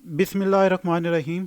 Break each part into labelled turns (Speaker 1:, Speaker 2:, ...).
Speaker 1: ਬਿਸਮਿਲ੍ਲਾਹਿਰਰਹਿਮਾਨਿਰਰਹੀਮ।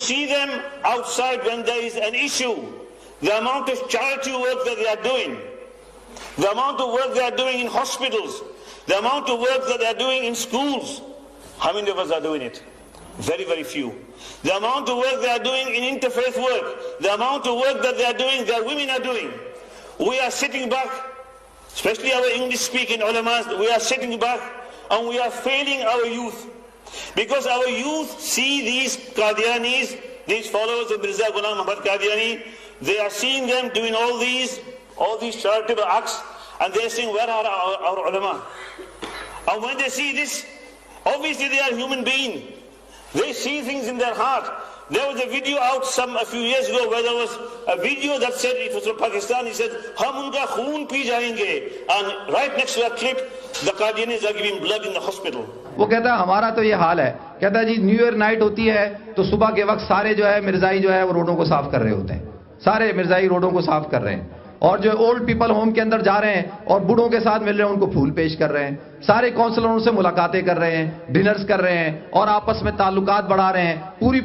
Speaker 2: See them outside when there is an issue, the amount of charity work that they are doing, the amount of work they are doing in hospitals, the amount of work that they are doing in schools. How many of us are doing it? Very, very few. The amount of work they are doing in interfaith work, the amount of work that they are doing, their women are doing. We are sitting back, especially our English-speaking ulamas, we are sitting back and we are failing our youth. Because our youth see these Qadianis, these followers of Mirza Ghulam Muhammad Qadiani, they are seeing them doing all these charitable acts, and they are saying, where are our ulama? And when they see this, obviously they are human beings. They see things in their heart. There was a video out a few years ago where there was a video that said, it was from Pakistan, he said, hum unka khoon pee jayenge. And right next to that clip, the Qadianis are giving blood in the hospital.
Speaker 3: وہ کہتا ہے ہمارا تو یہ حال ہے، کہتا ہے جی نیو ایئر نائٹ ہوتی ہے تو صبح کے وقت سارے جو ہے مرزائی جو ہے وہ روڈوں کو صاف کر رہے ہوتے ہیں، سارے مرزائی روڈوں کو صاف کر رہے ہیں اور جو اولڈ پیپل ہوم کے اندر جا رہے ہیں اور بوڑھوں کے ساتھ مل رہے ہیں، ان کو پھول پیش کر رہے ہیں، سارے کونسلروں سے ملاقاتیں کر رہے ہیں، ڈنرز کر رہے ہیں اور آپس میں تعلقات بڑھا رہے ہیں،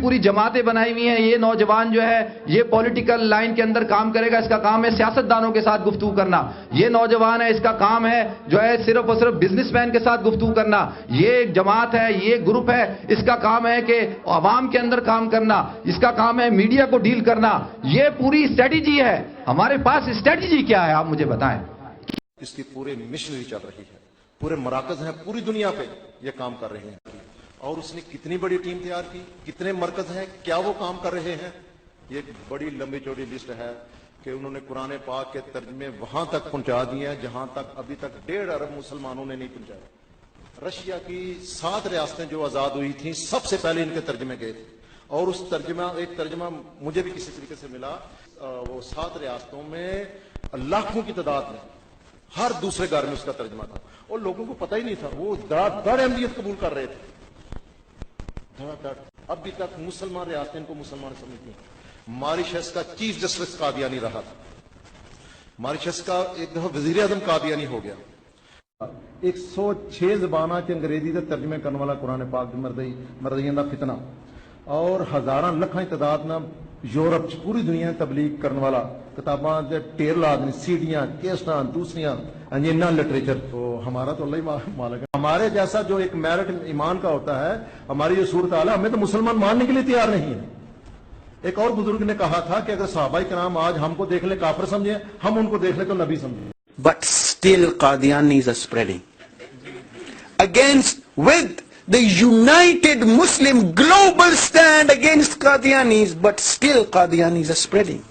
Speaker 3: پوری جماعتیں بنائی ہوئی ہیں۔ یہ نوجوان جو ہے یہ پولیٹیکل لائن کے اندر کام کرے گا، اس کا کام ہے سیاستدانوں کے ساتھ گفتگو کرنا۔ یہ نوجوان ہے، اس کا کام ہے جو ہے صرف اور صرف بزنس مین کے ساتھ گفتگو کرنا۔ یہ جماعت ہے، یہ گروپ ہے، اس کا کام ہے کہ عوام کے اندر کام کرنا، اس کا کام ہے میڈیا کو ڈیل کرنا۔ یہ پوری اسٹریٹجی ہے۔ ہمارے پاس اسٹریٹجی کیا ہے آپ مجھے بتائیں؟
Speaker 4: اس کی پورے مشنری چل رہی ہے، پورے مراکز ہیں، پوری دنیا پہ یہ کام کر رہے ہیں اور اس نے کتنی بڑی ٹیم تیار کی، کتنے مرکز ہیں، کیا وہ کام کر رہے ہیں۔ یہ ایک بڑی لمبی چوڑی لسٹ ہے کہ انہوں نے قرآن پاک کے ترجمے وہاں تک پہنچا دیے ہیں جہاں تک ابھی تک 1.5 ارب مسلمانوں نے نہیں پہنچایا۔ رشیا کی 7 ریاستیں جو آزاد ہوئی تھیں سب سے پہلے ان کے ترجمے گئے تھے اور اس ایک ترجمہ مجھے بھی کسی طریقے سے ملا۔ وہ 7 ریاستوں میں لاکھوں کی تعداد میں ہر دوسرے گھر میں اس کا ترجمہ تھا اور لوگوں کو پتہ ہی نہیں تھا، وہ دڑ احمدیت قبول کر رہے تھے دڑ۔ ابھی تک مسلمان ریاستیں ان کو مسلمان سمجھتی ہیں۔ ماریشس کا چیف جسٹس قادیانی رہا تھا، ماریشس کا ایک دفعہ وزیر اعظم قادیانی ہو گیا۔ 106 زباناں چ انگریزی دے ترجمے کرنے والا قرآن پاک مردیاں دا فتنہ اور ہزاراں لکھاں تعداد نہ یورپ پوری دنیا تبلیغ کرنے والا کتاباں دے ٹیر لا دیں، سیڈیاں، کیسٹاں، دوسریاں انجینا لٹریچر۔ تو ہمارا تو اللہ ہی مالک ہے۔ ہمارے جیسا جو ایک میرٹ ایمان کا ہوتا ہے، ہماری یہ صورتحال ہے، ہمیں تو مسلمان ماننے کے لیے تیار نہیں ہے۔ ایک اور بزرگ نے کہا تھا کہ اگر صحابہ کرام آج ہم کو دیکھ لیں کافر سمجھیں، ہم ان کو دیکھ لیں تو نبی سمجھیں۔
Speaker 5: But still Qadianis are spreading. With the united Muslim global stand against Qadianis, but still Qadianis are spreading.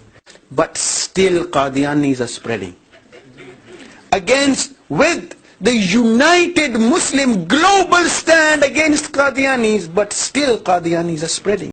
Speaker 5: With the united Muslim global stand against Qadianis, but still Qadianis are spreading.